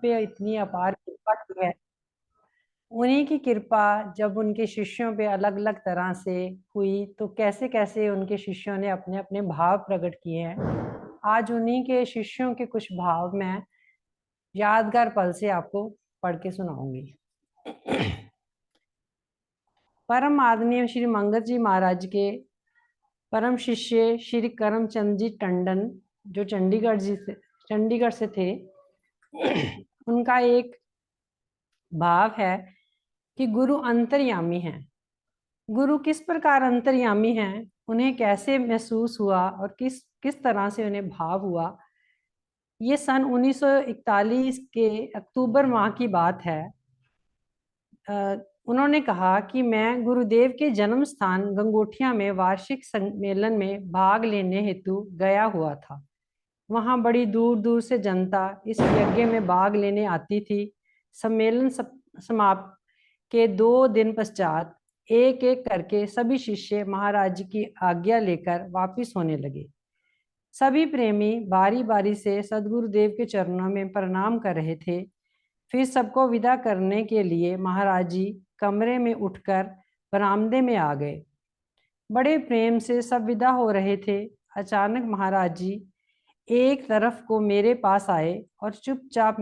पे इतनी अपार कृपा की है। उन्हीं की कृपा जब उनके शिष्यों पे अलग अलग तरह से हुई तो कैसे कैसे उनके शिष्यों ने अपने अपने भाव प्रकट किए हैं। आज उन्हीं के शिष्यों के कुछ भाव मैं यादगार पल से आपको पढ़ के सुनाऊंगी। परम आदरणीय श्री मंगत जी महाराज के परम शिष्य श्री करमचंद जी टंडन, जो चंडीगढ़ से थे, उनका एक भाव है कि गुरु अंतर्यामी हैं। गुरु किस प्रकार अंतर्यामी हैं, उन्हें कैसे महसूस हुआ और किस किस तरह से उन्हें भाव हुआ, ये सन 1941 के अक्टूबर माह की बात है। उन्होंने कहा कि मैं गुरुदेव के जन्म स्थान गंगोठिया में वार्षिक सम्मेलन में भाग लेने हेतु गया हुआ था। वहां बड़ी दूर दूर से जनता इस यज्ञ में भाग लेने आती थी। सम्मेलन समाप्त के 2 दिन पश्चात एक एक करके सभी शिष्य महाराज की आज्ञा लेकर वापिस होने लगे। सभी प्रेमी बारी बारी से सदगुरुदेव के चरणों में प्रणाम कर रहे थे। फिर सबको विदा करने के लिए महाराज जी कमरे में उठकर बरामदे में आ गए। बड़े प्रेम से सब विदा हो रहे थे। अचानक महाराज जी एक तरफ को मेरे पास आए और चुपचाप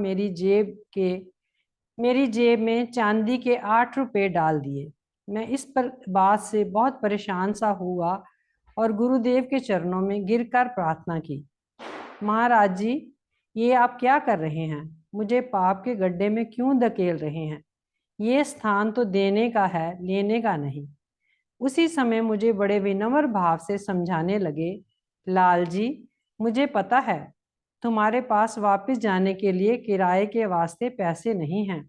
मेरी जेब में चांदी के 8 रुपए डाल दिए। मैं इस पर बात से बहुत परेशान सा हुआ और गुरुदेव के चरणों में गिरकर प्रार्थना की, महाराज जी, ये आप क्या कर रहे हैं? मुझे पाप के गड्ढे में क्यों धकेल रहे हैं? ये स्थान तो देने का है, लेने का नहीं। उसी समय मुझे बड़े विनम्र भाव से समझाने लगे, लाल जी, मुझे पता है तुम्हारे पास वापस जाने के लिए किराए के वास्ते पैसे नहीं हैं।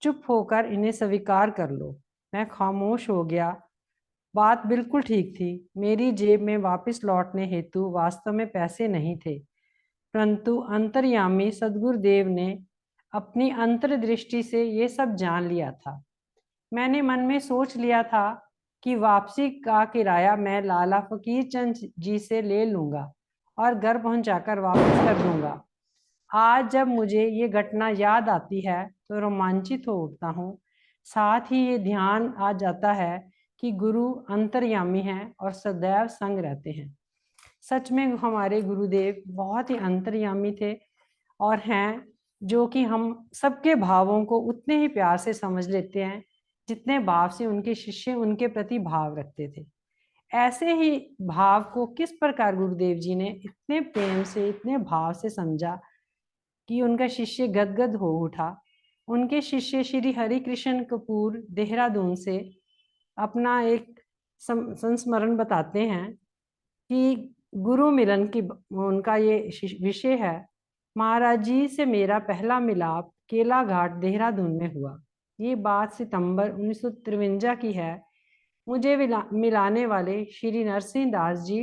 चुप होकर इन्हें स्वीकार कर लो। मैं खामोश हो गया। बात बिल्कुल ठीक थी। मेरी जेब में वापस लौटने हेतु वास्तव में पैसे नहीं थे, परंतु अंतर्यामी सदगुरुदेव ने अपनी अंतर्दृष्टि से ये सब जान लिया था। मैंने मन में सोच लिया था कि वापसी का किराया मैं लाला फकीर चंद जी से ले लूंगा और घर पहुंचाकर वापस कर दूंगा। आज जब मुझे ये घटना याद आती है तो रोमांचित हो उठता हूँ। साथ ही ये ध्यान आ जाता है कि गुरु अंतर्यामी हैं और सदैव संग रहते हैं। सच में हमारे गुरुदेव बहुत ही अंतर्यामी थे और हैं, जो कि हम सबके भावों को उतने ही प्यार से समझ लेते हैं जितने भाव से उनके शिष्य उनके प्रति भाव रखते थे। ऐसे ही भाव को किस प्रकार गुरुदेव जी ने इतने प्रेम से, इतने भाव से समझा कि उनका शिष्य गदगद हो उठा। उनके शिष्य श्री हरि कृष्ण कपूर देहरादून से अपना एक संस्मरण बताते हैं कि गुरु मिलन की उनका ये विषय है। महाराज जी से मेरा पहला मिलाप केला घाट देहरादून में हुआ। ये बात सितंबर 1953 की है। मुझे मिलाने वाले श्री नरसिंह दास जी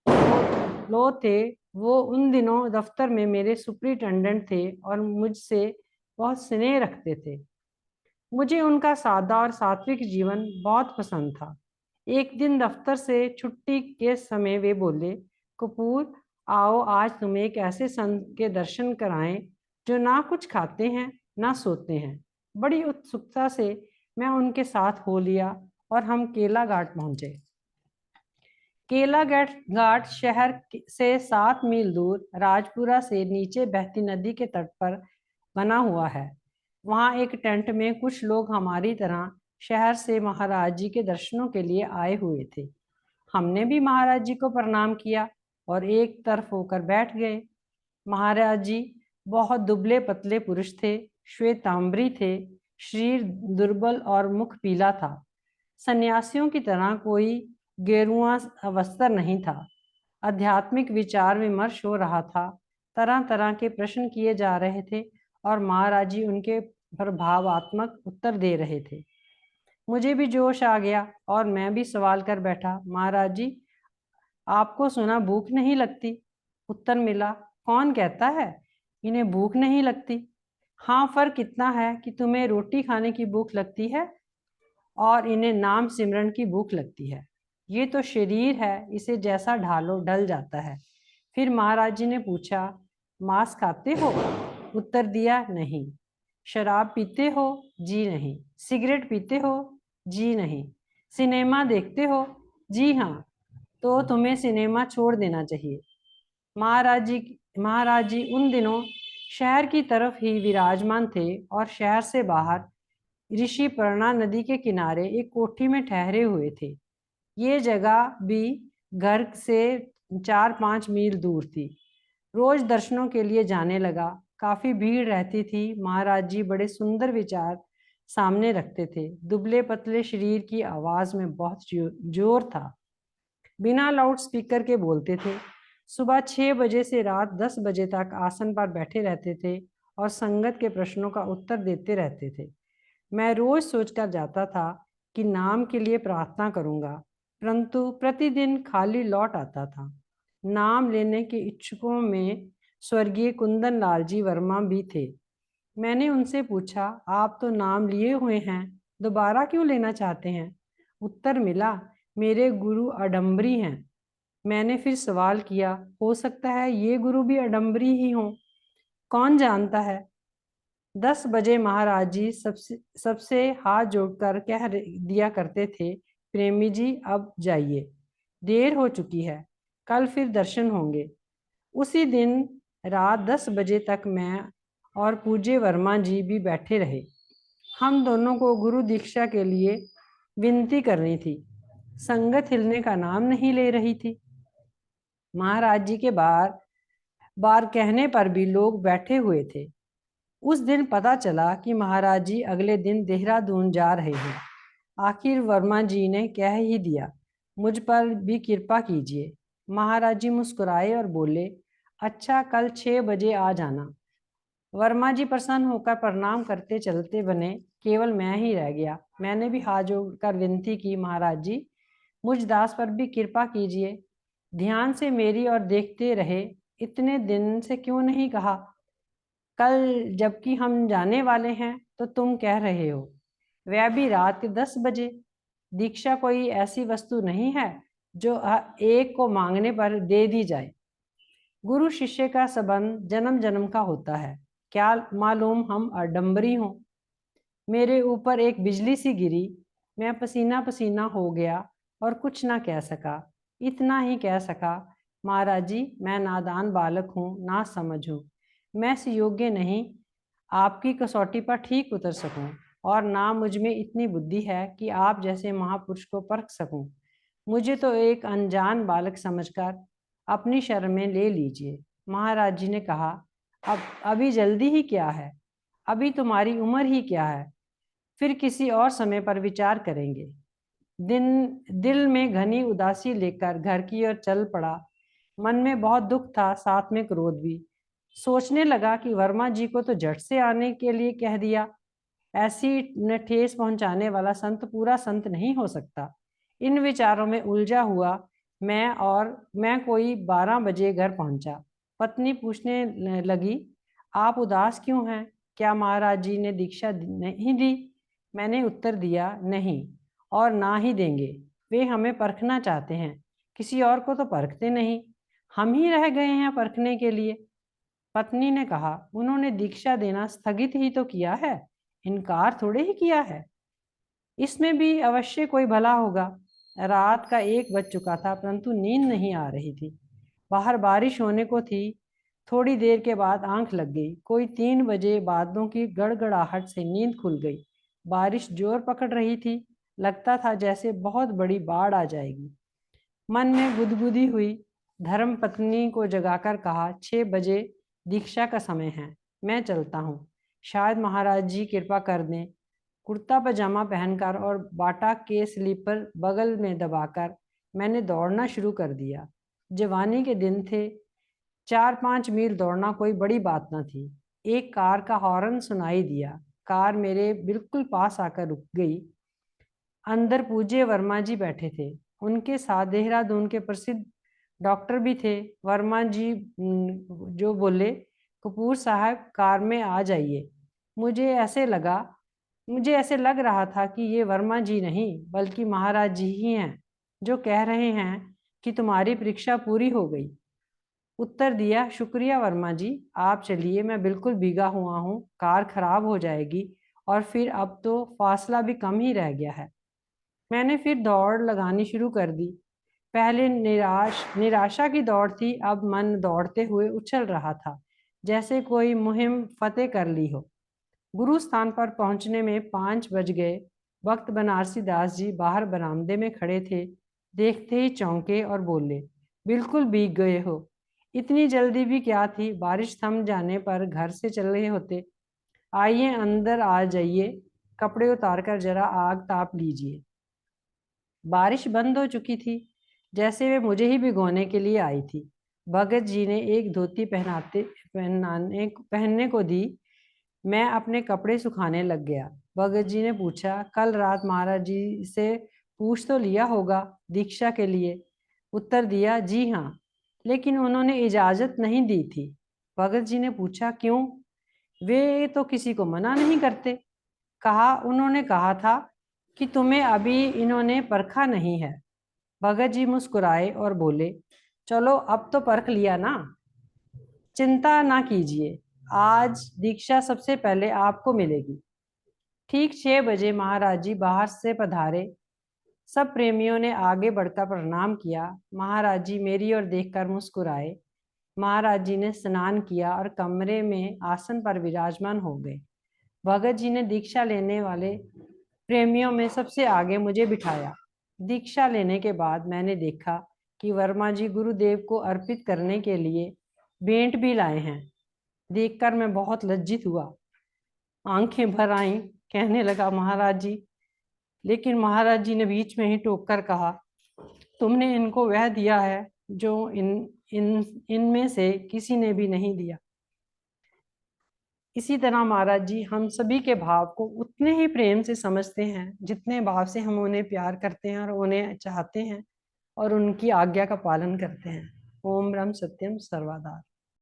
लो थे। वो उन दिनों दफ्तर में मेरे सुपरिटेंडेंट थे और मुझसे बहुत स्नेह रखते थे। मुझे उनका सादा और सात्विक जीवन बहुत पसंद था। एक दिन दफ्तर से छुट्टी के समय वे बोले, कपूर, आओ आज तुम्हें एक ऐसे संत के दर्शन कराएं जो ना कुछ खाते हैं ना सोते हैं। बड़ी उत्सुकता से मैं उनके साथ हो लिया और हम केला घाट पहुंचे। केला घाट शहर से 7 मील दूर राजपुरा से नीचे बहती नदी के तट पर बना हुआ है। वहाँ एक टेंट में कुछ लोग हमारी तरह शहर से महाराज जी के दर्शनों के लिए आए हुए थे। हमने भी महाराज जी को प्रणाम किया और एक तरफ होकर बैठ गए। महाराज जी बहुत दुबले पतले पुरुष थे, श्वेतांबरी थे, शरीर दुर्बल और मुख पीला था। सन्यासियों की तरह कोई गेरुआ वस्त्र नहीं था। आध्यात्मिक विचार विमर्श हो रहा था। तरह तरह के प्रश्न किए जा रहे थे और महाराज जी उनके प्रभावात्मक उत्तर दे रहे थे। मुझे भी जोश आ गया और मैं भी सवाल कर बैठा, महाराज जी, आपको सुना भूख नहीं लगती? उत्तर मिला, कौन कहता है इन्हें भूख नहीं लगती? हाँ, फर्क इतना है कि तुम्हें रोटी खाने की भूख लगती है और इन्हें नाम सिमरन की भूख लगती है। ये तो शरीर है, इसे जैसा ढालो ढल जाता है। फिर महाराज जी ने पूछा, मांस खाते हो? उत्तर दिया, नहीं। शराब पीते हो? जी नहीं। सिगरेट पीते हो? जी नहीं। सिनेमा देखते हो? जी हाँ। तो तुम्हें सिनेमा छोड़ देना चाहिए। महाराज जी उन दिनों शहर की तरफ ही विराजमान थे और शहर से बाहर ऋषि पर्णा नदी के किनारे एक कोठी में ठहरे हुए थे। ये जगह भी घर से 4-5 मील दूर थी। रोज दर्शनों के लिए जाने लगा। काफी भीड़ रहती थी। महाराज जी बड़े सुंदर विचार सामने रखते थे। दुबले पतले शरीर की आवाज में बहुत जोर था। बिना लाउड स्पीकर के बोलते थे। सुबह 6 बजे से रात 10 बजे तक आसन पर बैठे रहते थे और संगत के प्रश्नों का उत्तर देते रहते थे। मैं रोज सोचकर जाता था कि नाम के लिए प्रार्थना करूंगा, परंतु प्रतिदिन खाली लौट आता था। नाम लेने के इच्छुकों में स्वर्गीय कुंदन लाल जी वर्मा भी थे। मैंने उनसे पूछा, आप तो नाम लिए हुए हैं, दोबारा क्यों लेना चाहते हैं? उत्तर मिला, मेरे गुरु अडम्बरी हैं। मैंने फिर सवाल किया, हो सकता है ये गुरु भी अडम्बरी ही हों, कौन जानता है। 10 बजे महाराज जी सबसे हाथ जोड़कर कह दिया करते थे, प्रेमी जी अब जाइए, देर हो चुकी है, कल फिर दर्शन होंगे। उसी दिन रात 10 बजे तक मैं और पूज्य वर्मा जी भी बैठे रहे। हम दोनों को गुरु दीक्षा के लिए विनती करनी थी। संगत हिलने का नाम नहीं ले रही थी। महाराज जी के बार बार कहने पर भी लोग बैठे हुए थे। उस दिन पता चला कि महाराज जी अगले दिन देहरादून जा रहे हैं। आखिर वर्मा जी ने कह ही दिया, मुझ पर भी कृपा कीजिए। महाराज जी मुस्कुराए और बोले, अच्छा, कल 6 बजे आ जाना। वर्मा जी प्रसन्न होकर प्रणाम करते चलते बने। केवल मैं ही रह गया। मैंने भी हाथ जोड़कर विनती की, महाराज जी मुझ दास पर भी कृपा कीजिए। ध्यान से मेरी और देखते रहे, इतने दिन से क्यों नहीं कहा? कल जबकि हम जाने वाले हैं तो तुम कह रहे हो, वह भी रात के 10 बजे। दीक्षा कोई ऐसी वस्तु नहीं है जो एक को मांगने पर दे दी जाए। गुरु शिष्य का संबंध जन्म जन्म का होता है। क्या मालूम हम अडम्बरी हों। मेरे ऊपर एक बिजली सी गिरी। मैं पसीना पसीना हो गया और कुछ ना कह सका। इतना ही कह सका, महाराज जी मैं नादान बालक हूँ, ना समझ हूँ। मैं इस योग्य नहीं आपकी कसौटी पर ठीक उतर सकूं, और ना मुझ में इतनी बुद्धि है कि आप जैसे महापुरुष को परख सकूं। मुझे तो एक अनजान बालक समझकर अपनी शरण में ले लीजिए। महाराज जी ने कहा, अब अभी जल्दी ही क्या है, अभी तुम्हारी उम्र ही क्या है, फिर किसी और समय पर विचार करेंगे। दिल में घनी उदासी लेकर घर की ओर चल पड़ा। मन में बहुत दुख था, साथ में क्रोध भी। सोचने लगा कि वर्मा जी को तो झट से आने के लिए कह दिया। ऐसी न ठेस पहुंचाने वाला संत पूरा संत नहीं हो सकता। इन विचारों में उलझा हुआ मैं कोई 12 बजे घर पहुंचा। पत्नी पूछने लगी, आप उदास क्यों हैं? क्या महाराज जी ने दीक्षा नहीं दी? मैंने उत्तर दिया, नहीं, और ना ही देंगे। वे हमें परखना चाहते हैं, किसी और को तो परखते नहीं। हम ही रह गए हैं परखने के लिए। पत्नी ने कहा, उन्होंने दीक्षा देना स्थगित ही तो किया है, इनकार थोड़े ही किया है। इसमें भी अवश्य कोई भला होगा। रात का 1 बज चुका था, परंतु नींद नहीं आ रही थी। बाहर बारिश होने को थी। थोड़ी देर के बाद आंख लग गई। कोई 3 बजे बादलों की गड़गड़ाहट से नींद खुल गई। बारिश जोर पकड़ रही थी। लगता था जैसे बहुत बड़ी बाढ़ आ जाएगी। मन में गुदगुदी हुई। धर्म पत्नी को जगाकर कहा, 6 बजे दीक्षा का समय है, मैं चलता हूँ, शायद महाराज जी कृपा कर दें। कुर्ता पजामा पहनकर और बाटा के स्लीपर बगल में दबाकर मैंने दौड़ना शुरू कर दिया। जवानी के दिन थे। 4-5 मील दौड़ना कोई बड़ी बात न थी। एक कार का हॉर्न सुनाई दिया। कार मेरे बिल्कुल पास आकर रुक गई। अंदर पूज्य वर्मा जी बैठे थे। उनके साथ देहरादून के प्रसिद्ध डॉक्टर भी थे। वर्मा जी जो बोले, कपूर साहब कार में आ जाइए। मुझे ऐसे लग रहा था कि ये वर्मा जी नहीं बल्कि महाराज जी ही हैं, जो कह रहे हैं कि तुम्हारी परीक्षा पूरी हो गई। उत्तर दिया, शुक्रिया वर्मा जी, आप चलिए, मैं बिल्कुल भीगा हुआ हूँ, कार खराब हो जाएगी और फिर अब तो फासला भी कम ही रह गया है। मैंने फिर दौड़ लगानी शुरू कर दी। पहले निराशा की दौड़ थी, अब मन दौड़ते हुए उछल रहा था, जैसे कोई मुहिम फतेह कर ली हो। गुरु स्थान पर पहुंचने में 5 बज गए। वक्त बनारसी दास जी बाहर बरामदे में खड़े थे। देखते ही चौंके और बोले, बिल्कुल भीग गए हो। इतनी जल्दी भी क्या थी, बारिश थम जाने पर घर से चल रहे होते। आइए अंदर आ जाइए, कपड़े उतार कर जरा आग ताप लीजिए। बारिश बंद हो चुकी थी, जैसे वे मुझे ही भिगोने के लिए आई थी। भगत जी ने एक धोती पहनने को दी। मैं अपने कपड़े सुखाने लग गया। भगत जी ने पूछा, कल रात महाराज जी से पूछ तो लिया होगा दीक्षा के लिए? उत्तर दिया, जी हाँ, लेकिन उन्होंने इजाजत नहीं दी थी। भगत जी ने पूछा, क्यों? वे तो किसी को मना नहीं करते। कहा, उन्होंने कहा था कि तुम्हें अभी इन्होंने परखा नहीं है। भगत जी मुस्कुराए और बोले, चलो अब तो परख लिया ना, चिंता ना कीजिए, आज दीक्षा सबसे पहले आपको मिलेगी। ठीक 6 बजे महाराज जी बाहर से पधारे। सब प्रेमियों ने आगे बढ़कर प्रणाम किया। महाराज जी मेरी ओर देखकर मुस्कुराए। महाराज जी ने स्नान किया और कमरे में आसन पर विराजमान हो गए। भगत जी ने दीक्षा लेने वाले प्रेमियों में सबसे आगे मुझे बिठाया। दीक्षा लेने के बाद मैंने देखा कि वर्मा जी गुरुदेव को अर्पित करने के लिए भेंट भी लाए हैं। देखकर मैं बहुत लज्जित हुआ, आंखें भर आईं। कहने लगा, महाराज जी, लेकिन महाराज जी ने बीच में ही टोक कर कहा, तुमने इनको वह दिया है जो इन इन इनमें से किसी ने भी नहीं दिया। इसी तरह महाराज जी हम सभी के भाव को उतने ही प्रेम से समझते हैं जितने भाव से हम उन्हें प्यार करते हैं और उन्हें चाहते हैं और उनकी आज्ञा का पालन करते हैं। ओम ब्रह्म सत्यम सर्वदा।